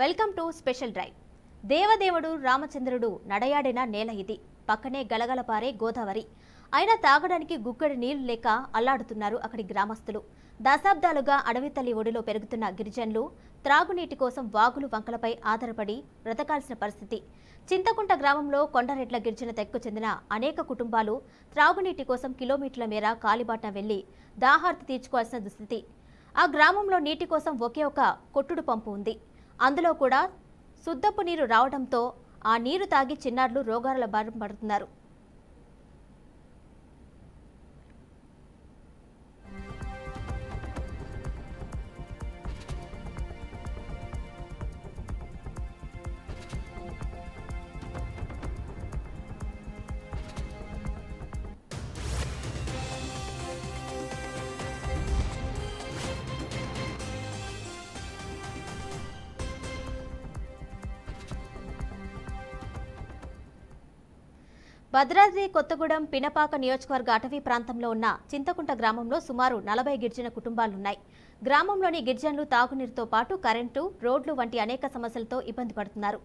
Welcome to special drive. దేవదేవుడు రామచంద్రుడు నడయాడిన నేల ఇది. పక్కనే గలగలపారే గోదావరి. అయినా తాగడానికి గుక్కడి నీళ్లు లేక అల్లాడుతున్నారు అక్కడి గ్రామస్తులు. దశాబ్దాలుగా అడవి తల్లి ఒడిలో పెరుగుతున్న గిరిజనులు త్రాగునీటి కోసం వాగులు వంకలపై ఆధారపడి బ్రతకాల్సిన పరిస్థితి. చింతకుంట గ్రామంలో కొండరెడ్ల గిరిజన తెగకు చెందిన అనేక కుటుంబాలు త్రాగునీటి కోసం కిలోమీటర్ల మేర కాలిబాటన వెళ్లి దాహార్తి తీర్చుకోవాల్సిన దుస్థితి. ఆ గ్రామంలో నీటి కోసం ఒకే ఒక కొట్టుడు పంపు ఉంది. అందులో కూడా శుద్ధపు నీరు రావడంతో ఆ నీరు తాగి చిన్నారులు రోగాల బారిన పడుతున్నారు. భద్రాద్రి కొత్తగూడెం పినపాక నియోజకవర్గ అటవీ ప్రాంతంలో ఉన్న చింతకుంట గ్రామంలో సుమారు 40 గిరిజన కుటుంబాలున్నాయి. గ్రామంలోని గిరిజనులు తాగునీరుతో పాటు కరెంటు, రోడ్లు వంటి అనేక సమస్యలతో ఇబ్బంది పడుతున్నారు.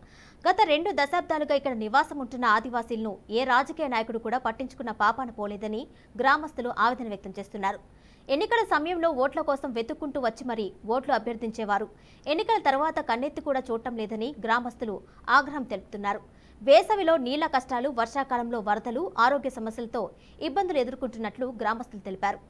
గత 2 దశాబ్దాలుగా ఇక్కడ నివాసం ఉంటున్న ఆదివాసీలను ఏ రాజకీయ నాయకుడు కూడా పట్టించుకున్న పాపాన పోలేదని గ్రామస్తులు ఆవేదన వ్యక్తం చేస్తున్నారు. ఎన్నికల సమయంలో ఓట్ల కోసం వెతుక్కుంటూ వచ్చి మరీ ఓట్లు అభ్యర్థించేవారు. ఎన్నికల తర్వాత కన్నెత్తి కూడా చూడటం లేదని గ్రామస్తులు ఆగ్రహం తెలుపుతున్నారు. వేసవిలో నీళ్ల కష్టాలు, వర్షాకాలంలో వరదలు, ఆరోగ్య సమస్యలతో ఇబ్బందులు ఎదుర్కొంటున్నట్లు గ్రామస్తులు తెలిపారు.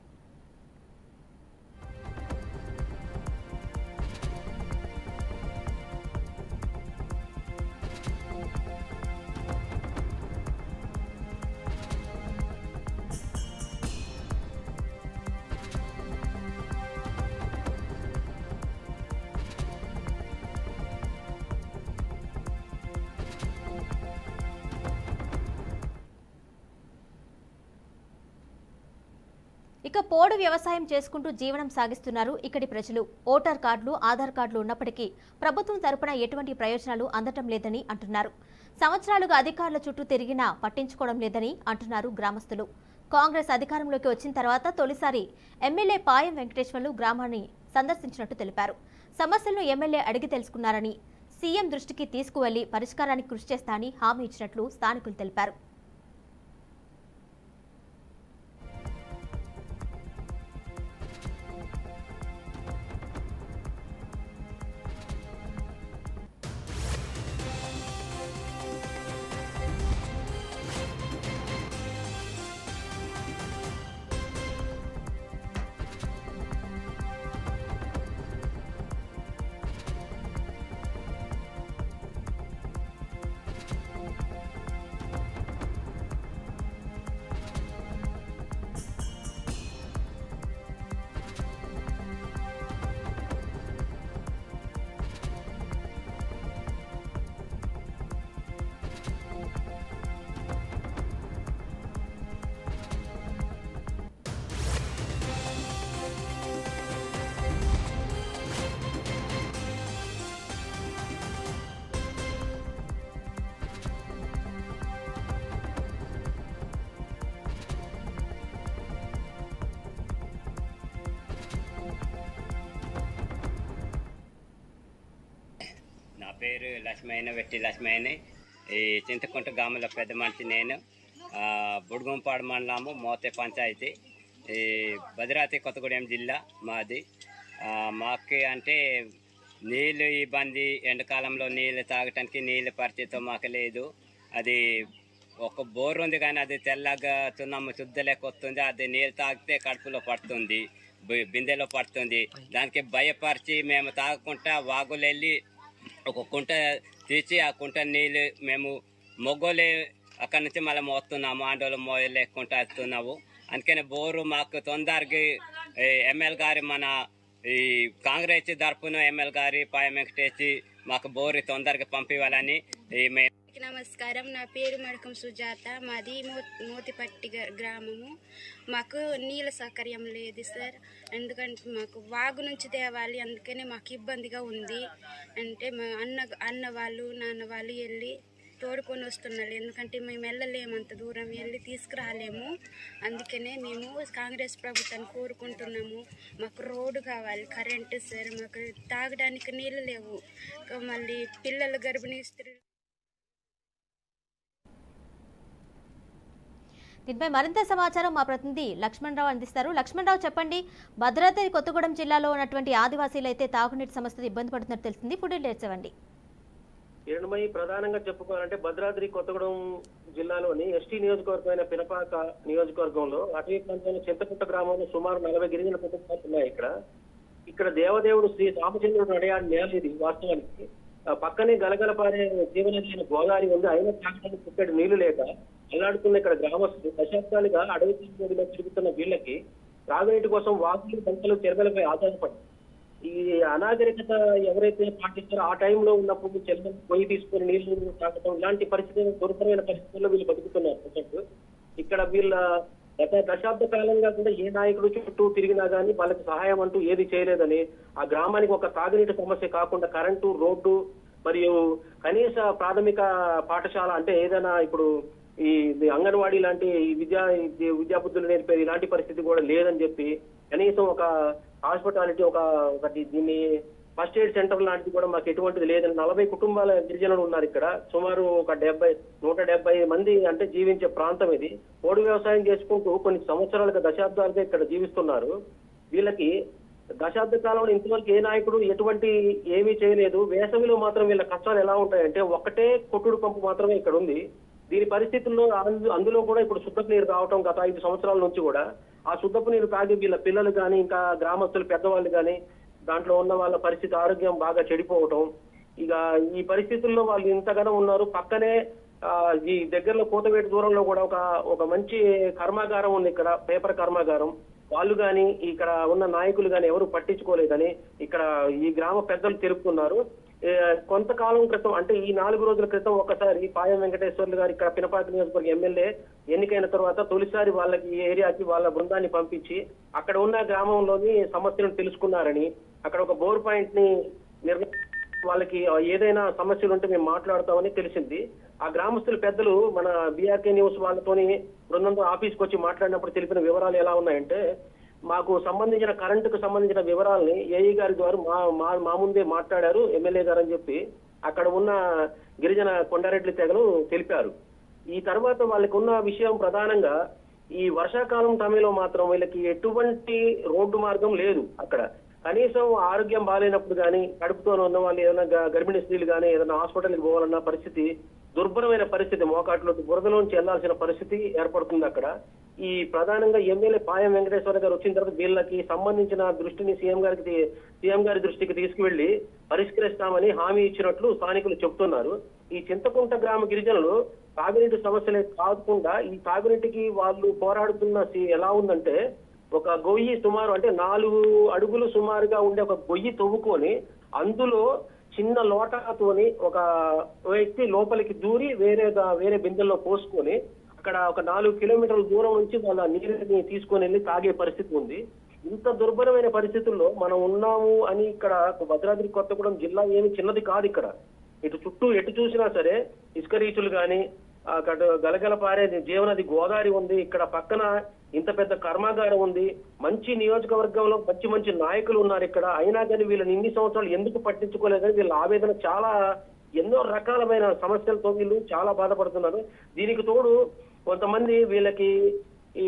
ఇక పోడు వ్యవసాయం చేసుకుంటూ జీవనం సాగిస్తున్నారు ఇక్కడి ప్రజలు. ఓటర్ కార్డులు, ఆధార్ కార్డులు ఉన్నప్పటికీ ప్రభుత్వం తరపున ఎటువంటి ప్రయోజనాలు అందటం లేదని అంటున్నారు. సంవత్సరాలుగా అధికారుల చుట్టూ తిరిగినా పట్టించుకోవడం లేదని అంటున్నారు గ్రామస్తులు. కాంగ్రెస్ అధికారంలోకి వచ్చిన తర్వాత తొలిసారి ఎమ్మెల్యే పాయం వెంకటేశ్వర్లు గ్రామాన్ని సందర్శించినట్టు తెలిపారు. సమస్యలను ఎమ్మెల్యే అడిగి తెలుసుకున్నారని, సీఎం దృష్టికి తీసుకువెళ్లి పరిష్కారానికి కృషి చేస్తానని హామీ ఇచ్చినట్లు స్థానికులు తెలిపారు. నా పేరు లక్ష్మయ్య, వెట్టి లక్ష్మయ్యని. ఈ చింతకుంట గ్రామంలో పెద్ద మనిషి నేను. బుడుగుంపాడు మండలము, మోతే పంచాయతీ, ఈ భద్రాద్రి కొత్తగూడెం జిల్లా మాది. మాకు అంటే నీళ్ళు ఇబ్బంది. ఎండాకాలంలో నీళ్ళు తాగటానికి నీళ్ళ పరిస్థితి మాకు లేదు. అది ఒక బోర్ ఉంది కానీ అది తెల్లగా చున్నమ్మ శుద్ధ లెక్క వస్తుంది. అది నీళ్ళు తాగితే కడుపులో పడుతుంది, బిందెలో పడుతుంది. దానికి భయపరిచి మేము తాగకుండా వాగులు వెళ్ళి ఒక కుంట తీసి ఆ కుంట నీళ్ళు మేము మొగ్గలే అక్కడి నుంచి మళ్ళీ మోస్తున్నాము. ఆండోలు మోయలేకుండా వస్తున్నాము. అందుకని బోరు మాకు తొందరగా ఎమ్మెల్యే గారి, మన ఈ కాంగ్రెస్ తరఫున ఎమ్మెల్యే గారి పాయం వెంకటేసి మాకు బోరు తొందరగా పంపివ్వాలని. నమస్కారం, నా పేరు మడకం సుజాత. మాది మోతిపట్టి గ్రామము. మాకు నీళ్ళ సౌకర్యం లేదు సార్. ఎందుకంటే మాకు వాగు నుంచి తేవాలి, అందుకనే మాకు ఇబ్బందిగా ఉంది. అంటే మా అన్న వాళ్ళు, నాన్న వాళ్ళు వెళ్ళి తోడుకొని వస్తున్నారు. ఎందుకంటే మేము వెళ్ళలేము, అంత దూరం వెళ్ళి తీసుకురాలేము. అందుకనే మేము కాంగ్రెస్ ప్రభుత్వాన్ని కోరుకుంటున్నాము. మాకు రోడ్డు కావాలి, కరెంటు సార్, మాకు తాగడానికి నీళ్ళు లేవు, మళ్ళీ పిల్లలు గర్భిణీ స్త్రీలు. దీనిపై మరింత సమాచారం మా ప్రతినిధి లక్ష్మణరావు అందిస్తారు. లక్ష్మణరావు, చెప్పండి, భద్రాద్రి కొత్తగూడెం జిల్లాలో ఉన్నటువంటి ఆదివాసీలు అయితే తాగునీటి సమస్యతో ఇబ్బంది పడుతున్నట్టు తెలిసింది. ఫుడ్ డీటెయిల్స్ ఇవ్వండి. ఏడుమై ప్రధానంగా చెప్పుకోవాలంటే భద్రాద్రి కొత్తగూడెం జిల్లాలోని ఎస్టీ నియోజకవర్గమైన పినపాక నియోజకవర్గంలో అటవీ ప్రాంతంలో చింతపుట్ట గ్రామంలో సుమారు 40 గిరిజన కుటుంబాలు ఉన్నాయి. ఇక్కడ దేవదేవుడు శ్రీ రామచంద్రుడు నడయాడి నేల ఇది. వాస్తవానికి పక్కనే గలగలపారే జీవనది అయిన గోదావరి ఉంది. అయినా తాగడానికి పుట్టడి నీళ్లు లేక అల్లాడుతున్న ఇక్కడ గ్రామస్తులు దశాబ్దాలుగా అడవి తీరులో తిరుగుతున్న వీళ్ళకి త్రాగునీటి కోసం వాగులు, బంకలు, చెరువులపై ఆధారపడి ఈ అనాగరికత ఎవరైతే పాటిస్తారో ఆ టైంలో ఉన్నప్పుడు చెరువులు పొయ్యి తీసుకొని నీళ్లు తాగటం ఇలాంటి పరిస్థితులు, దుర్భరమైన పరిస్థితుల్లో వీళ్ళు బతుకుతున్నారు. ఇక్కడ వీళ్ళ గత దశాబ్ద కాలంగా కూడా ఏ నాయకుడు చుట్టూ తిరిగినా కానీ వాళ్ళకి సహాయం అంటూ ఏది చేయలేదని, ఆ గ్రామానికి ఒక తాగునీటి సమస్య కాకుండా కరెంటు, రోడ్డు మరియు కనీస ప్రాథమిక పాఠశాల అంటే ఏదైనా ఇప్పుడు ఈ అంగన్వాడీ లాంటి విద్యాబుద్ధులు నేర్పే ఇలాంటి పరిస్థితి కూడా లేదని చెప్పి కనీసం ఒక హాస్పిటాలిటీ ఒకటి దీన్ని ఫస్ట్ ఎయిడ్ సెంటర్ లాంటిది కూడా మాకు ఎటువంటిది లేదని 40 కుటుంబాల గిరిజనులు ఉన్నారు ఇక్కడ. సుమారు ఒక 170 మంది అంటే జీవించే ప్రాంతం ఇది. పోడు వ్యవసాయం చేసుకుంటూ కొన్ని సంవత్సరాలుగా దశాబ్దాలుగా ఇక్కడ జీవిస్తున్నారు. వీళ్ళకి దశాబ్ద కాలంలో ఇంతవరకు ఏ నాయకుడు ఎటువంటి ఏమీ చేయలేదు. వేసవిలో మాత్రం వీళ్ళ కష్టాలు ఎలా ఉంటాయంటే ఒకటే కొట్టుడు పంపు మాత్రమే ఇక్కడ ఉంది. దీని పరిస్థితుల్లో అందులో కూడా ఇప్పుడు శుద్ధపు నీరు రావటం గత 5 సంవత్సరాల నుంచి కూడా ఆ శుద్ధపు నీరు తాగి వీళ్ళ పిల్లలు కానీ ఇంకా గ్రామస్తులు పెద్దవాళ్ళు కానీ దాంట్లో ఉన్న వాళ్ళ పరిస్థితి ఆరోగ్యం బాగా చెడిపోవటం. ఇక ఈ పరిస్థితుల్లో వాళ్ళు ఇంతగానో ఉన్నారు. పక్కనే ఈ దగ్గరలో కోతవేటు దూరంలో కూడా ఒక మంచి కర్మాగారం ఉంది ఇక్కడ, పేపర్ కర్మాగారం. వాళ్ళు కానీ ఇక్కడ ఉన్న నాయకులు కానీ ఎవరు పట్టించుకోలేదని ఇక్కడ ఈ గ్రామ పెద్దలు తెలుపుతున్నారు. కొంతకాలం క్రితం అంటే ఈ 4 రోజుల క్రితం ఒకసారి పాయం వెంకటేశ్వర్లు గారు ఇక్కడ పినపాక నియోజకవర్గ ఎమ్మెల్యే ఎన్నికైన తర్వాత తొలిసారి వాళ్ళకి ఈ ఏరియాకి వాళ్ళ బృందాన్ని పంపించి అక్కడ ఉన్న గ్రామంలోని సమస్యలను తెలుసుకున్నారని, అక్కడ ఒక బోర్ పాయింట్ ని వాళ్ళకి ఏదైనా సమస్యలు ఉంటే మేము మాట్లాడతామని తెలిసింది. ఆ గ్రామస్తుల పెద్దలు మన బీఆర్కే న్యూస్ వాళ్ళతోని బృందంతో ఆఫీస్కి వచ్చి మాట్లాడినప్పుడు తెలిపిన వివరాలు ఎలా ఉన్నాయంటే, మాకు సంబంధించిన కరెంటుకు సంబంధించిన వివరాలని ఏఈ గారి ద్వారా మా ముందే మాట్లాడారు ఎమ్మెల్యే గారు అని చెప్పి అక్కడ ఉన్న గిరిజన కొండారెడ్డి తెగలు తెలిపారు. ఈ తర్వాత వాళ్ళకి ఉన్న విషయం ప్రధానంగా ఈ వర్షాకాలం సమయంలో మాత్రం వీళ్ళకి ఎటువంటి రోడ్డు మార్గం లేదు. అక్కడ కనీసం ఆరోగ్యం బాగాలేనప్పుడు కానీ కడుపుతో ఉన్న వాళ్ళు ఏదైనా గర్భిణీ స్త్రీలు కానీ ఏదైనా హాస్పిటల్కి పోవాలన్న పరిస్థితి, దుర్భరమైన పరిస్థితి, మోకాట్లోకి బురదలోంచి వెళ్లాల్సిన పరిస్థితి ఏర్పడుతుంది అక్కడ. ఈ ప్రధానంగా ఎమ్మెల్యే పాయం వెంకటేశ్వర గారు వచ్చిన తర్వాత వీళ్ళకి సంబంధించిన దృష్టిని సీఎం గారి దృష్టికి తీసుకువెళ్లి పరిష్కరిస్తామని హామీ ఇచ్చినట్లు స్థానికులు చెబుతున్నారు. ఈ చింతకుంట గ్రామ గిరిజనులు తాగునీటి సమస్యలే కాకుండా ఈ తాగునీటికి వాళ్ళు పోరాడుతున్న ఎలా ఉందంటే, ఒక గొయ్యి సుమారు అంటే 4 అడుగులు సుమారుగా ఉండే ఒక గొయ్యి తవ్వుకొని అందులో చిన్న లోటాతోని ఒక వ్యక్తి లోపలికి దూరి వేరే బిందెల్లో పోసుకొని అక్కడ ఒక 4 కిలోమీటర్ల దూరం నుంచి వాళ్ళ నీరుని తీసుకొని వెళ్ళి తాగే పరిస్థితి ఉంది. ఇంత దుర్భరమైన పరిస్థితుల్లో మనం ఉన్నాము అని ఇక్కడ భద్రాద్రి కొత్తగూడెం జిల్లా ఏమి చిన్నది కాదు. ఇక్కడ ఇటు చుట్టూ ఎటు చూసినా సరే ఇసుక రీచులు కానీ అక్కడ గలగలపారే జీవనది గోదావరి ఉంది. ఇక్కడ పక్కన ఇంత పెద్ద కర్మాగారం ఉంది. మంచి నియోజకవర్గంలో మంచి నాయకులు ఉన్నారు ఇక్కడ. అయినా కానీ వీళ్ళని ఇన్ని సంవత్సరాలు ఎందుకు పట్టించుకోలేదని వీళ్ళ ఆవేదన చాలా ఎన్నో రకాలమైన సమస్యలతో వీళ్ళు చాలా బాధపడుతున్నారు. దీనికి తోడు కొంతమంది వీళ్ళకి ఈ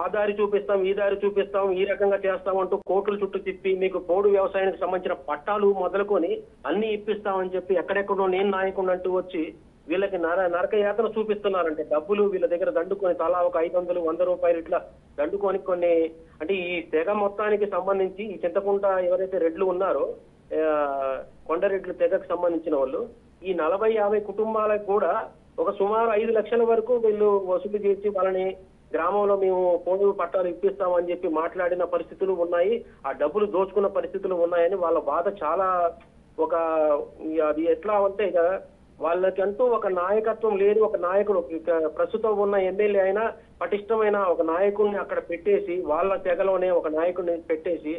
ఆ దారి చూపిస్తాం, ఈ దారి చూపిస్తాం, ఈ రకంగా చేస్తామంటూ కోర్టుల చుట్టూ తిప్పి మీకు పోడు వ్యవసాయానికి సంబంధించిన పట్టాలు మొదలుకొని అన్ని ఇప్పిస్తామని చెప్పి ఎక్కడెక్కడో నేను నాయకుడు అంటూ వచ్చి వీళ్ళకి నరక యాతన చూపిస్తున్నారంటే డబ్బులు వీళ్ళ దగ్గర దండుకొని తలా ఒక 500, 100 రూపాయలు ఇట్లా దండుకొని కొన్ని అంటే ఈ తెగ మొత్తానికి సంబంధించి ఈ చింతకుంట ఎవరైతే రెడ్లు ఉన్నారో కొండరెడ్లు తెగకు సంబంధించిన వాళ్ళు ఈ 40-50 కుటుంబాలకు కూడా ఒక సుమారు 5 లక్షల వరకు వీళ్ళు వసూలు చేసి వాళ్ళని గ్రామంలో మేము పోడు పట్టాలు ఇప్పిస్తామని చెప్పి మాట్లాడిన పరిస్థితులు ఉన్నాయి. ఆ డబ్బులు దోచుకున్న పరిస్థితులు ఉన్నాయని వాళ్ళ బాధ చాలా అది ఎట్లా అంటే ఇక వాళ్ళకంటూ ఒక నాయకత్వం లేదు. ఒక నాయకుడు ప్రస్తుతం ఉన్న ఎమ్మెల్యే అయినా పటిష్టమైన ఒక నాయకుడిని అక్కడ పెట్టేసి వాళ్ళ తెగలోనే ఒక నాయకుడిని పెట్టేసి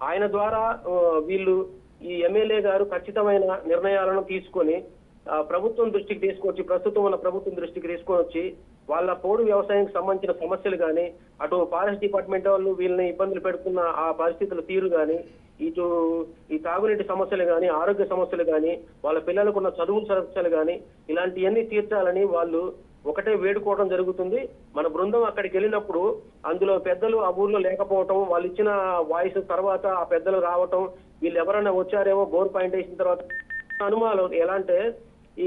ఆయన ద్వారా వీళ్ళు ఈ ఎమ్మెల్యే గారు ఖచ్చితమైన నిర్ణయాలను తీసుకొని ప్రభుత్వం దృష్టికి తీసుకొచ్చి, ప్రస్తుతం ఉన్న ప్రభుత్వం దృష్టికి తీసుకొచ్చి వాళ్ళ పోడు వ్యవసాయానికి సంబంధించిన సమస్యలు కానీ, అటు ఫారెస్ట్ డిపార్ట్మెంట్ వాళ్ళు వీళ్ళని ఇబ్బందులు పెడుతున్న ఆ పరిస్థితుల తీరు కానీ, ఇటు ఈ తాగునీటి సమస్యలు కానీ, ఆరోగ్య సమస్యలు కానీ, వాళ్ళ పిల్లలకు ఉన్న చదువుల సమస్యలు కానీ, ఇలాంటివన్నీ తీర్చాలని వాళ్ళు ఒకటే వేడుకోవడం జరుగుతుంది. మన బృందం అక్కడికి వెళ్ళినప్పుడు అందులో పెద్దలు ఆ ఊర్లో లేకపోవటం, వాళ్ళు ఇచ్చిన వాయిస్ తర్వాత ఆ పెద్దలు రావటం, వీళ్ళు ఎవరైనా వచ్చారేమో బోర్ పాయింట్ వేసిన తర్వాత అనుమానం ఎలా అంటే,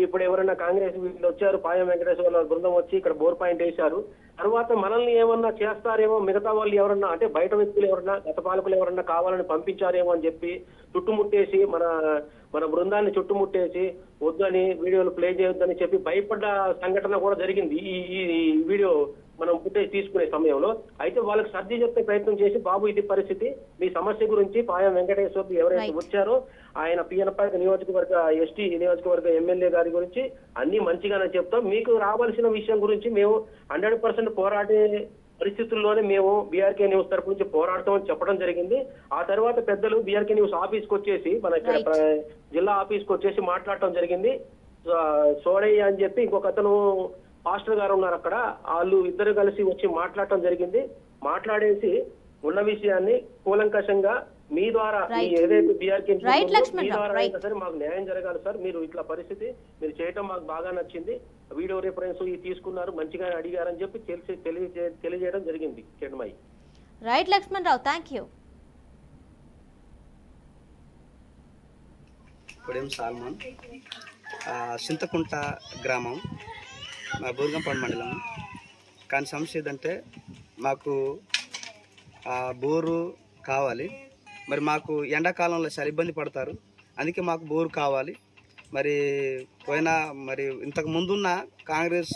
ఇప్పుడు ఎవరైనా కాంగ్రెస్ వీళ్ళు వచ్చారు, పాయం వెంకటేశ్వర బృందం వచ్చి ఇక్కడ బోర్ పాయింట్ వేశారు, తర్వాత మనల్ని ఏమన్నా చేస్తారేమో, మిగతా వాళ్ళు ఎవరన్నా అంటే బయట వ్యక్తులు ఎవరన్నా, గత పాలకులు ఎవరన్నా కావాలని పంపించారేమో అని చెప్పి చుట్టుముట్టేసి మన బృందాన్ని చుట్టుముట్టేసి వద్దని, వీడియోలు ప్లే చేయొద్దని చెప్పి భయపడ్డ సంఘటన కూడా జరిగింది ఈ వీడియో మనం ఫుటేజ్ తీసుకునే సమయంలో. అయితే వాళ్ళకి సర్ది చెప్పే ప్రయత్నం చేసి, బాబు ఇది పరిస్థితి, మీ సమస్య గురించి పాయం వెంకటేశ్వర్ ఎవరైతే వచ్చారో ఆయన పిఎనపాక నియోజకవర్గ ఎస్టీ నియోజకవర్గ ఎమ్మెల్యే గారి గురించి అన్ని మంచిగానే చెప్తాం, మీకు రావాల్సిన విషయం గురించి మేము 100% పోరాడే పరిస్థితుల్లోనే మేము బీఆర్కే న్యూస్ తరపు నుంచి పోరాడతామని చెప్పడం జరిగింది. ఆ తర్వాత పెద్దలు బీఆర్కే న్యూస్ ఆఫీస్కి వచ్చేసి, మన ఇక్కడ జిల్లా ఆఫీస్కి వచ్చేసి మాట్లాడటం జరిగింది. సోడయ్య అని చెప్పి ఇంకొక అతను పాస్టర్ గారు ఉన్నారు అక్కడ, వాళ్ళు ఇద్దరు కలిసి వచ్చి మాట్లాడటం జరిగింది. మాట్లాడేసి ఉన్న విషయాన్ని కూలంకషంగా మీ ద్వారా ఏదైతే బీఆర్కే మీ ద్వారా అయినా సరే మాకు న్యాయం జరగాలి సార్, మీరు ఇట్లా పరిస్థితి మీరు చేయటం మాకు బాగా నచ్చింది, వీడియో రిఫరెన్స్ తీసుకున్నారు, మంచిగా అడిగారని చెప్పి తెలియజేయడం జరిగింది. Chennamayya. Right Lakshman Rao, thank you. Kodem Solomon, Chintakunta గ్రామం, మా బూర్గంపాడు మండలం. కానీ సమస్య ఏదంటే మాకు బోరు కావాలి. మరి మాకు ఎండాకాలంలో చాలా ఇబ్బంది పడతారు, అందుకే మాకు బోరు కావాలి. మరి మరి ఇంతకు ముందున్న కాంగ్రెస్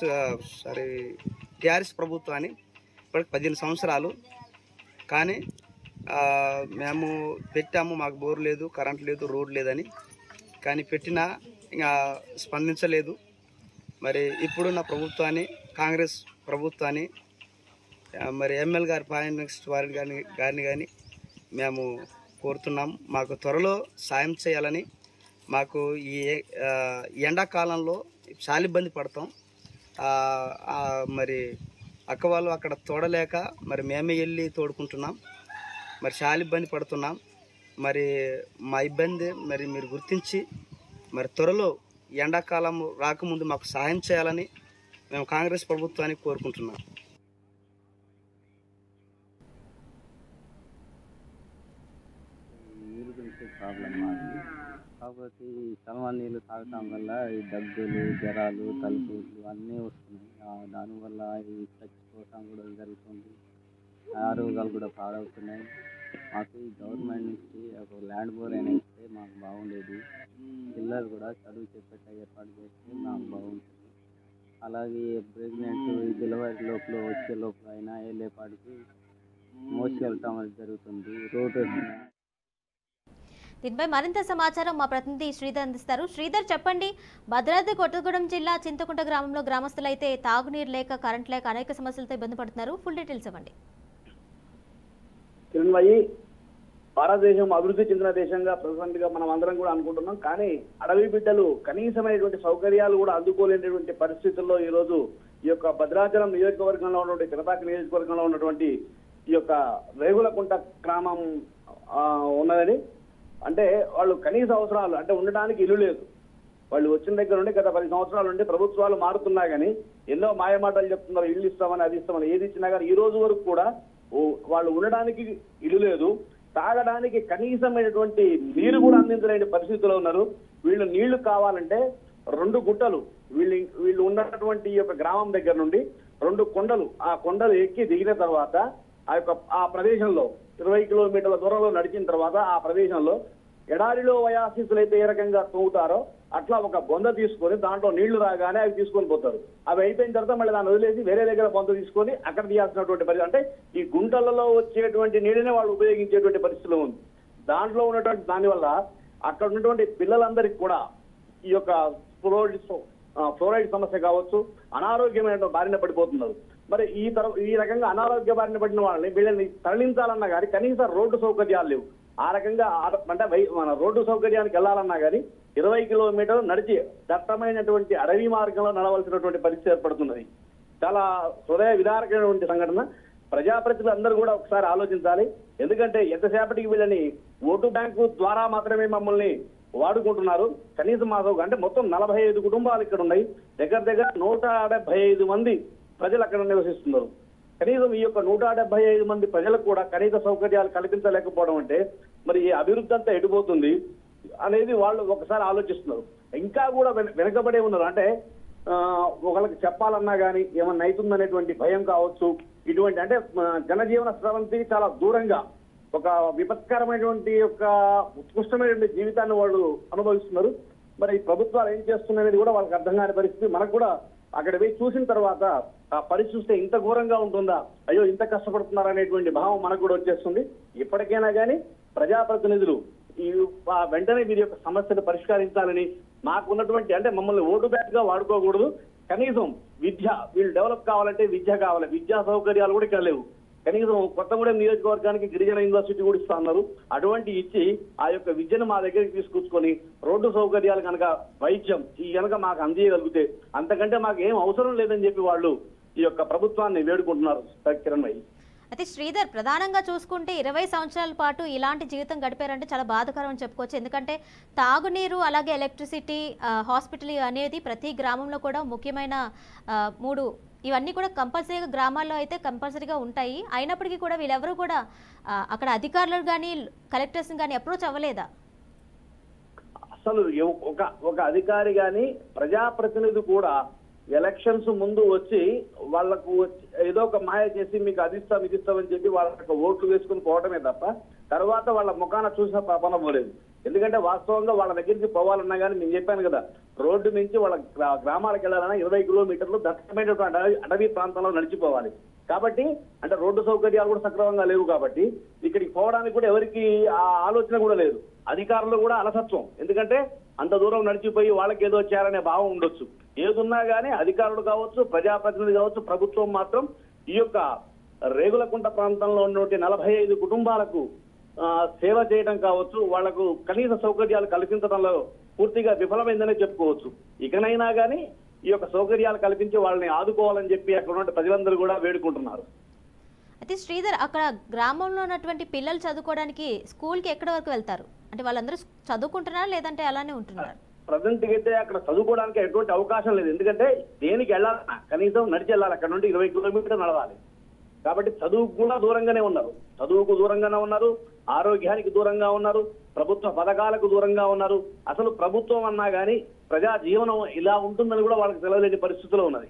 టీఆర్ఎస్ ప్రభుత్వాన్ని ఇప్పటికి 15 సంవత్సరాలు కానీ మేము పెట్టాము, మాకు బోరు లేదు, కరెంట్ లేదు, రోడ్ లేదని. కానీ పెట్టినా ఇంకా స్పందించలేదు. మరి ఇప్పుడున్న ప్రభుత్వాన్ని, కాంగ్రెస్ ప్రభుత్వాన్ని, మరి ఎమ్మెల్యే గారి పాయం వారిని గారిని కానీ మేము కోరుతున్నాం, మాకు త్వరలో సాయం చేయాలని. మాకు ఈ ఎండాకాలంలో చాలా ఇబ్బంది పడతాం. మరి అక్క వాళ్ళు అక్కడ తోడలేక మరి మేమే వెళ్ళి తోడుకుంటున్నాం, మరి చాలా ఇబ్బంది పడుతున్నాం. మరి మా ఇబ్బంది మరి మీరు గుర్తించి మరి త్వరలో ఎండాకాలం రాకముందు మాకు సహాయం చేయాలని మేము కాంగ్రెస్ ప్రభుత్వాన్ని కోరుకుంటున్నాం. నీరు గురించి ప్రాబ్లం మాది. కాకపోతే ఈ చలవ నీళ్ళు తాగటం వల్ల ఈ దగ్గులు, జ్వరాలు, తలుపులు అన్నీ వస్తున్నాయి. దానివల్ల ఈ చచ్చిపోవటం కూడా జరుగుతుంది, ఆరోగ్యాలు కూడా పాడవుతున్నాయి. మాకు ఈ గవర్నమెంట్ నుంచి ఒక ల్యాండ్ బోర్ అయినా ఇస్తే మాకు బాగుండేది. పిల్లలు కూడా చదువు చెప్పేట ఏర్పాటు చేస్తే మాకు బాగుంటుంది. అలాగే ప్రెగ్నెంట్ డెలివరీ లోపల వచ్చే లోపల అయినా వెళ్ళేపాటికి మోసుకెళ్ళటం జరుగుతుంది. రోడ్డు దీనిపై మరింత సమాచారం మా ప్రతినిధి శ్రీధర్ అందిస్తారు. శ్రీధర్, చెప్పండి, భద్రాద్రి కొత్తగూడెం జిల్లా చింతకుంట గ్రామంలో గ్రామస్తులైతే తాగునీరు లేక, కరెంట్ లేక అనేక సమస్యలతో ఇబ్బంది పడుతున్నారు. ఫుల్ డీటెయిల్స్ ఇవ్వండి. భారతదేశం అభివృద్ధి చెందిన దేశంగా ప్రజెంట్గా మనం అందరం కూడా అనుకుంటున్నాం. కానీ అడవి బిడ్డలు కనీసమైనటువంటి సౌకర్యాలు కూడా అందుకోలేనటువంటి పరిస్థితుల్లో ఈ రోజు ఈ యొక్క భద్రాచలం నియోజకవర్గంలో ఉన్నటువంటి పినపాక నియోజకవర్గంలో ఉన్నటువంటి ఈ యొక్క రేగులకుంట గ్రామం ఉన్నదని. అంటే వాళ్ళు కనీస అవసరాలు అంటే ఉండడానికి ఇల్లు లేదు. వాళ్ళు వచ్చిన దగ్గర నుండి గత 10 సంవత్సరాల నుండి ప్రభుత్వాలు మారుతున్నా కానీ ఎన్నో మాయమాటలు చెప్తున్నారు, ఇల్లు ఇస్తామని, అది ఇస్తామని. ఏది ఇచ్చినా కానీ ఈ రోజు వరకు కూడా వాళ్ళు ఉండడానికి ఇల్లు లేదు, తాగడానికి కనీసమైనటువంటి నీరు కూడా అందించలేని పరిస్థితిలో ఉన్నారు. వీళ్ళు నీళ్లు కావాలంటే 2 గుట్టలు వీళ్ళు ఉన్నటువంటి ఈ యొక్క గ్రామం దగ్గర నుండి 2 కొండలు, ఆ కొండలు ఎక్కి దిగిన తర్వాత ఆ ప్రదేశంలో 20 కిలోమీటర్ల దూరంలో నడిచిన తర్వాత ఆ ప్రదేశంలో ఎడారిలో వయాసిస్తులు అయితే ఏ రకంగా తోగుతారో అట్లా ఒక బొంద తీసుకొని దాంట్లో నీళ్లు రాగానే అవి తీసుకొని పోతారు. అవి అయిపోయిన తర్వాత మళ్ళీ దాన్ని వదిలేసి వేరే దగ్గర బొంద తీసుకొని అక్కడ తీయాల్సినటువంటి పరిస్థితి. అంటే ఈ గుంటలలో వచ్చేటువంటి నీళ్ళనే వాళ్ళు ఉపయోగించేటువంటి పరిస్థితిలో ఉంది. దాంట్లో ఉన్నటువంటి దానివల్ల అక్కడ ఉన్నటువంటి పిల్లలందరికీ కూడా ఈ యొక్క ఫ్లోరైడ్ సమస్య కావచ్చు, అనారోగ్యమైన బారిన పడిపోతున్నారు. మరి ఈ రకంగా అనారోగ్య బారిన పడిన వాళ్ళని వీళ్ళని తరలించాలన్నా కానీ కనీస రోడ్డు సౌకర్యాలు లేవు. ఆ రకంగా అంటే మన రోడ్డు సౌకర్యానికి వెళ్ళాలన్నా కానీ 20 కిలోమీటర్లు నడిచి దట్టమైనటువంటి అడవి మార్గంలో నడవలసినటువంటి పరిస్థితి ఏర్పడుతున్నది. చాలా హృదయ విదారకమైనటువంటి సంఘటన. ప్రజాప్రతినిధులు అందరూ కూడా ఒకసారి ఆలోచించాలి. ఎందుకంటే ఎంతసేపటికి వీళ్ళని ఓటు బ్యాంకు ద్వారా మాత్రమే మమ్మల్ని వాడుకుంటున్నారు. కనీసం మాకు అంటే మొత్తం 45 కుటుంబాలు ఇక్కడ ఉన్నాయి. దగ్గర దగ్గర 175 మంది ప్రజలు అక్కడ నివసిస్తున్నారు. కనీసం ఈ యొక్క 175 మంది ప్రజలకు కూడా కనీస సౌకర్యాలు కల్పించలేకపోవడం అంటే మరి ఈ అభివృద్ధి అంతా ఎడిపోతుంది అనేది వాళ్ళు ఒకసారి ఆలోచిస్తున్నారు. ఇంకా కూడా వెనకబడే ఉన్నారు. అంటే ఒకళ్ళకి చెప్పాలన్నా కానీ ఏమన్నా అవుతుందనేటువంటి భయం కావచ్చు. ఇటువంటి అంటే జనజీవన స్రవంతికి చాలా దూరంగా ఒక విపత్కరమైనటువంటి ఒక ఉత్కృష్టమైనటువంటి జీవితాన్ని వాళ్ళు అనుభవిస్తున్నారు. మరి ప్రభుత్వాలు ఏం చేస్తున్నాయనేది కూడా వాళ్ళకి అర్థం కాని పరిస్థితి. మనకు కూడా అక్కడ పోయి చూసిన తర్వాత ఆ పరిస్థితి చూస్తే ఇంత ఘోరంగా ఉంటుందా, అయ్యో ఇంత కష్టపడుతున్నారు అనేటువంటి భావం మనకు కూడా వచ్చేస్తుంది. ఇప్పటికైనా కానీ ప్రజాప్రతినిధులు ఈ వెంటనే వీరి యొక్క సమస్యను పరిష్కరించాలని, మాకు ఉన్నటువంటి అంటే మమ్మల్ని ఓటు బ్యాంక్ గా వాడుకోకూడదు. కనీసం విద్య, వీళ్ళు డెవలప్ కావాలంటే విద్య కావాలి. విద్యా సౌకర్యాలు కూడా ఇక్కడ లేవు. కనీసం కొత్తగూడెం నియోజకవర్గానికి గిరిజన యూనివర్సిటీ కూడా ఇస్తా ఉన్నారు. అటువంటి ఇచ్చి ఆ యొక్క విద్యను మా దగ్గరికి తీసుకొచ్చుకొని రోడ్డు సౌకర్యాలు కనుక, వైద్యం ఈ కనుక మాకు అందియగలిగితే అంతకంటే మాకు ఏం అవసరం లేదని చెప్పి వాళ్ళు ఈ యొక్క ప్రభుత్వాన్ని వేడుకుంటున్నారు. కిరణ్ భాయ్, అయితే శ్రీధర్, ప్రధానంగా చూసుకుంటే 20 సంవత్సరాల పాటు ఇలాంటి జీవితం గడిపారంటే చాలా బాధాకరం అని చెప్పుకోవచ్చు. ఎందుకంటే తాగునీరు, అలాగే ఎలక్ట్రిసిటీ, హాస్పిటల్ అనేది ప్రతి గ్రామంలో కూడా ముఖ్యమైన 3 ఇవన్నీ కూడా కంపల్సరీగా గ్రామాల్లో అయితే కంపల్సరీగా ఉంటాయి. అయినప్పటికీ కూడా వీళ్ళెవరూ కూడా అక్కడ అధికారులు కానీ కలెక్టర్స్ కానీ అప్రోచ్ అవ్వలేదా? అసలు ఒక అధికారి కానీ ప్రజాప్రతినిధి కూడా ఎలక్షన్స్ ముందు వచ్చి వాళ్లకు ఏదో ఒక మాయ చేసి మీకు అది ఇస్తామని చెప్పి వాళ్ళ ఓట్లు వేసుకుని పోవడమే తప్ప తర్వాత వాళ్ళ ముఖాన చూసిన పాపన పోలేదు. ఎందుకంటే వాస్తవంగా వాళ్ళ దగ్గరికి పోవాలన్నా కానీ నేను చెప్పాను కదా, రోడ్డు నుంచి వాళ్ళ గ్రామాలకు వెళ్ళాలన్నా 20 కిలోమీటర్లు దట్టమైనటువంటి అడవి ప్రాంతంలో నడిచిపోవాలి. కాబట్టి అంటే రోడ్డు సౌకర్యాలు కూడా సక్రమంగా లేవు. కాబట్టి ఇక్కడికి పోవడానికి కూడా ఎవరికి ఆ ఆలోచన కూడా లేదు. అధికారులు కూడా అలసత్వం. ఎందుకంటే అంత దూరం నడిచిపోయి వాళ్ళకి ఏదో చేయాలనే భావం ఉండొచ్చు. ఏదున్నా కానీ అధికారులు కావచ్చు, ప్రజాప్రతినిధి కావచ్చు, ప్రభుత్వం మాత్రం ఈ యొక్క రేగులకుంట ప్రాంతంలో ఉన్నటువంటి 45 కుటుంబాలకు సేవ చేయడం కావచ్చు, వాళ్లకు కనీస సౌకర్యాలు కల్పించడంలో పూర్తిగా విఫలమైందనే చెప్పుకోవచ్చు. ఇకనైనా కానీ ఈ యొక్క సౌకర్యాలు కల్పించి వాళ్ళని ఆదుకోవాలని చెప్పి అక్కడ ఉన్న ప్రజలందరూ కూడా వేడుకుంటున్నారు. అయితే శ్రీధర్, అక్కడ గ్రామంలో ఉన్నటువంటి పిల్లలు చదువుకోవడానికి స్కూల్కి ఎక్కడి వరకు వెళ్తారు? అంటే వాళ్ళందరూ చదువుకుంటున్నారా లేదంటే అలానే ఉంటున్నారు? ప్రజెంట్ అయితే అక్కడ చదువుకోవడానికి ఎటువంటి అవకాశం లేదు. ఎందుకంటే దేనికి వెళ్ళాలన్నా కనీసం నడిచి వెళ్ళాలి. అక్కడ నుండి 20 కిలోమీటర్లు నడవాలి. కాబట్టి చదువుకు కూడా దూరంగానే ఉన్నారు. చదువుకు దూరంగానే ఉన్నారు, ఆరోగ్యానికి దూరంగా ఉన్నారు, ప్రభుత్వ పథకాలకు దూరంగా ఉన్నారు. అసలు ప్రభుత్వం అన్నా కానీ ప్రజా జీవనం ఇలా ఉంటుందని కూడా వాళ్ళకి తెలియలేని పరిస్థితిలో ఉన్నది.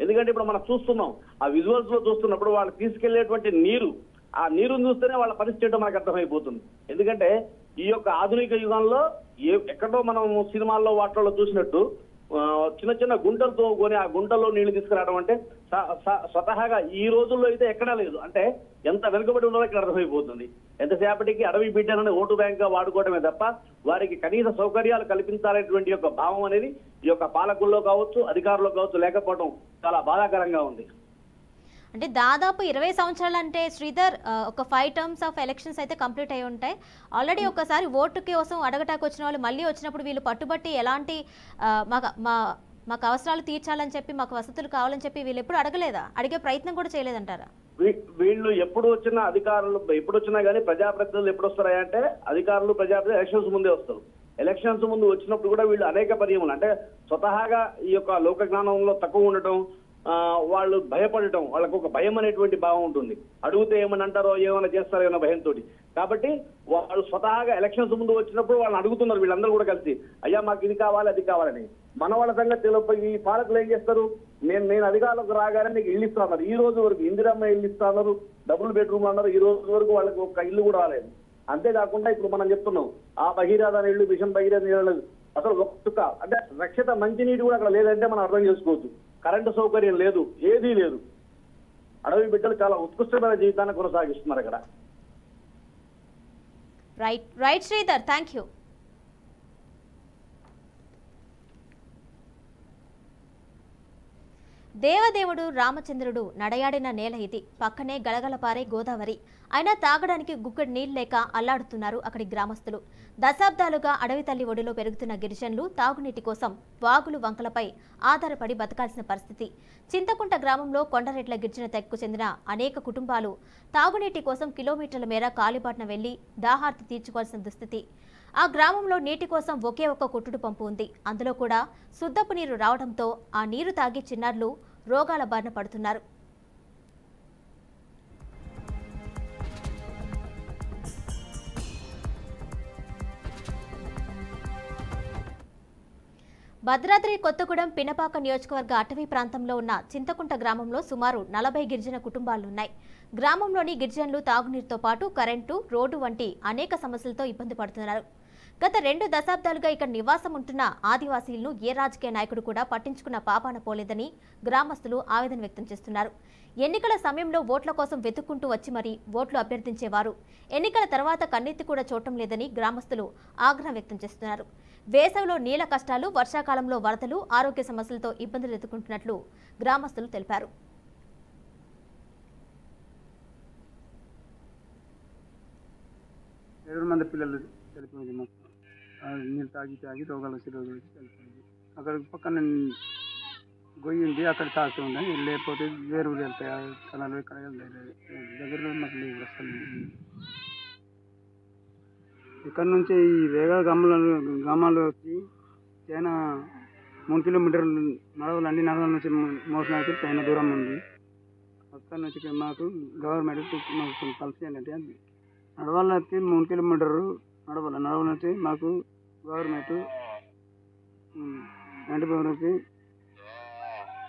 ఎందుకంటే ఇప్పుడు మనం చూస్తున్నాం, ఆ విజువల్స్ లో చూస్తున్నప్పుడు వాళ్ళు తీసుకెళ్లేటువంటి నీరు, ఆ నీరుని చూస్తేనే వాళ్ళ పరిస్థితి మనకు అర్థమైపోతుంది. ఎందుకంటే ఈ యొక్క ఆధునిక యుగంలో ఎక్కడో మనం సినిమాల్లో వాటిలో చూసినట్టు చిన్న చిన్న గుంటలతో కొని ఆ గుంటల్లో నీళ్లు తీసుకురావడం అంటే స్వతహాగా ఈ రోజుల్లో అయితే ఎక్కడా లేదు. అంటే ఎంత వెనుకబడి ఉన్నదో ఇక్కడ అర్థమైపోతుంది. ఎంతసేపటికి అడవి బిడ్డలను ఓటు బ్యాంక్ గా వాడుకోవడమే తప్ప వారికి కనీస సౌకర్యాలు కల్పించాలనేటువంటి యొక్క భావం అనేది ఈ యొక్క పాలకుల్లో కావచ్చు, అధికారుల్లో కావచ్చు లేకపోవడం చాలా బాధాకరంగా ఉంది. అంటే దాదాపు 20 సంవత్సరాలు అంటే శ్రీధర్, ఒక 5 టర్మ్స్ ఆఫ్ ఎలక్షన్స్ అయితే కంప్లీట్ అయి ఉంటాయి. ఆల్రెడీ ఒకసారి ఓటు కోసం అడగటానికి వచ్చిన వాళ్ళు మళ్ళీ వచ్చినప్పుడు వీళ్ళు పట్టుబట్టి ఎలాంటి మాకు అవసరాలు తీర్చాలని చెప్పి, మాకు వసతులు కావాలని చెప్పి వీళ్ళు ఎప్పుడు అడగలేదా? అడిగే ప్రయత్నం కూడా చేయలేదంటారా? వీళ్ళు ఎప్పుడు వచ్చినా అధికారులు ఎప్పుడు వచ్చినా కానీ ప్రజాప్రతినిధులు ఎప్పుడు వస్తారంటే అధికారులు ప్రజాప్రతినిధులు ఎలక్షన్స్ ముందే వస్తారు. ఎలక్షన్స్ ముందు వచ్చినప్పుడు కూడా వీళ్ళు అనేక పర్యములు అంటే స్వతహాగా ఈ యొక్క లోక జ్ఞానంలో తక్కువ ఉండటం, వాళ్ళు భయపడటం, వాళ్ళకు ఒక భయం అనేటువంటి భావం ఉంటుంది. అడిగితే ఏమని అంటారో, ఏమైనా చేస్తారో అన్న భయంతో. కాబట్టి వాళ్ళు స్వతహాగా ఎలక్షన్స్ ముందు వచ్చినప్పుడు వాళ్ళని అడుగుతున్నారు వీళ్ళందరూ కూడా కలిసి, అయ్యా మాకు ఇది కావాలి అది కావాలని. మన వాళ్ళ సంగతి తెలియపోయి ఈ పాలకులు ఏం చేస్తారు, నేను అధికారులకు రాగానే నీకు ఇల్లు ఇస్తున్నారు. ఈ రోజు వరకు ఇందిరమ్మ ఇల్లు ఇస్తున్నారు, డబుల్ బెడ్రూమ్ అన్నారు. ఈ రోజు వరకు వాళ్ళకి ఒక ఇల్లు కూడా రాలేదు. అంతేకాకుండా ఇప్పుడు మనం చెప్తున్నాం ఆ భగీరథ నీళ్లు, మిషన్ భగీరథ నీళ్ళు అసలు ఒక్క అంటే రక్షిత మంచినీటి కూడా అక్కడ లేదంటే మనం అర్థం చేసుకోవచ్చు. కరెంటు సౌకర్యం లేదు, ఏదీ లేదు. అడవి బిడ్డలు చాలా ఉత్కృష్టమైన జీవితాన్ని కొనసాగిస్తున్నారు అక్కడ. Right Sridhar, thank you. దేవదేవుడు రామచంద్రుడు నడయాడిన నేల ఇది. పక్కనే గలగలపారే గోదావరి. అయినా తాగడానికి గుక్కడి నీళ్లు లేక అల్లాడుతున్నారు అక్కడి గ్రామస్తులు. దశాబ్దాలుగా అడవి తల్లి ఒడిలో పెరుగుతున్న గిరిజనులు తాగునీటి కోసం వాగులు వంకలపై ఆధారపడి బతకాల్సిన పరిస్థితి. చింతకుంట గ్రామంలో కొండరెడ్ల గిరిజన తెగకు చెందిన అనేక కుటుంబాలు తాగునీటి కోసం కిలోమీటర్ల మేర కాలిబాటన వెళ్లి దాహార్తి తీర్చుకోవాల్సిన దుస్థితి. ఆ గ్రామంలో నీటి కోసం ఒకే ఒక్క కొట్టుడు పంపు ఉంది. అందులో కూడా శుద్ధపు నీరు రావడంతో ఆ నీరు తాగి చిన్నారులు రోగాల బారిన పడుతున్నారు. భద్రాద్రి కొత్తగూడెం పినపాక నియోజకవర్గ అటవీ ప్రాంతంలో ఉన్న చింతకుంట గ్రామంలో సుమారు 40 గిరిజన కుటుంబాలున్నాయి. గ్రామంలోని గిరిజనులు తాగునీరుతో పాటు కరెంటు, రోడ్డు వంటి అనేక సమస్యలతో ఇబ్బంది పడుతున్నారు. గత 2 దశాబ్దాలుగా ఇక్కడ నివాసం ఉంటున్న ఆదివాసీలను ఏ రాజకీయ నాయకుడు కూడా పట్టించుకున్న పాపాన పోలేదని గ్రామస్తులు ఆవేదన వ్యక్తం చేస్తున్నారు. ఎన్నికల సమయంలో ఓట్ల కోసం వెతుక్కుంటూ వచ్చి మరీ ఓట్లు అభ్యర్థించేవారు ఎన్నికల తర్వాత కన్నెత్తి కూడా చూడటం లేదని గ్రామస్తులు ఆగ్రహం వ్యక్తం చేస్తున్నారు. వేసవిలో నీళ్ల కష్టాలు, వర్షాకాలంలో వరదలు, ఆరోగ్య సమస్యలతో ఇబ్బందులు ఎదుర్కొంటున్నట్లు గ్రామస్తులు తెలిపారు. పిల్లలు చనిపోయింది. మొత్తం నీళ్ళు తాగి రోగాలు వచ్చి చనిపోయింది. అక్కడ పక్కన గొయ్యి ఉంది, అక్కడ తాగుతూ ఉన్నాయి. లేకపోతే వేరు ఊరు వెళ్తాయి, కళలు ఇక్కడ దగ్గరలో మాకు లేదు అసలు. ఇక్కడ నుంచి ఈ వేగా గ్రామాలు వచ్చి చాలా 3 కిలోమీటర్లు నడవాలండి. నడవల నుంచి మోసడానికి చాలా దూరం ఉంది. అక్కడ నుంచి మాకు గవర్నమెంట్ మాకు కలిసి ఏంటంటే నడవాలంటే 3 కిలోమీటర్లు నడవాలంటే మాకు గవర్నమెంట్ వెంటబోరికి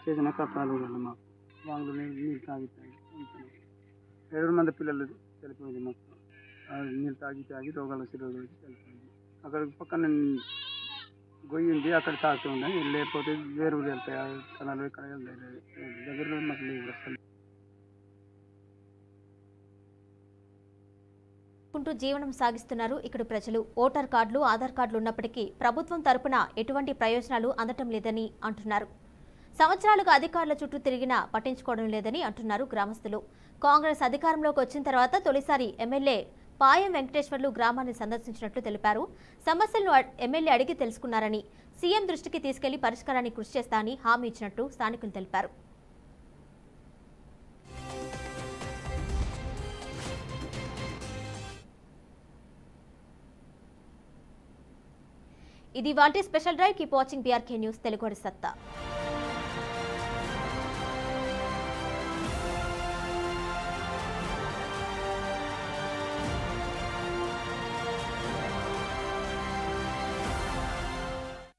చేసిన కష్టాలు మాకు వాగులు నీళ్ళు తాగి 7 మంది పిల్లలు చనిపోయింది. మొత్తం నీళ్ళు తాగి రోగాలు వచ్చి చనిపోయింది. అక్కడ పక్కన గొయ్యి ఉంది, అక్కడ తాగుతూ ఉన్నాయి. లేకపోతే వేరు ఊరు వెళ్తాయి, కళలు ఇక్కడ దగ్గరలో మాకు లేదు అసలు. జీవనం సాగిస్తున్నారు ఇక్కడ ప్రజలు. ఓటర్ కార్డులు, ఆధార్ కార్డులు ఉన్నప్పటికీ ప్రభుత్వం తరపున ఎటువంటి ప్రయోజనాలు అందటం లేదని అంటున్నారు. సంవత్సరాలుగా అధికారుల చుట్టూ తిరిగినా పట్టించుకోవడం లేదని అంటున్నారు గ్రామస్తులు. కాంగ్రెస్ అధికారంలోకి వచ్చిన తర్వాత తొలిసారి ఎమ్మెల్యే పాయం వెంకటేశ్వర్లు గ్రామాన్ని సందర్శించినట్లు తెలిపారు. సమస్యలను ఎమ్మెల్యే అడిగి తెలుసుకున్నారని, సీఎం దృష్టికి తీసుకెళ్లి పరిష్కారానికి కృషి చేస్తానని హామీ ఇచ్చినట్లు స్థానికులు తెలిపారు. ఇది వాటి special drive. Keep watching BRK news Telugu సత్తా.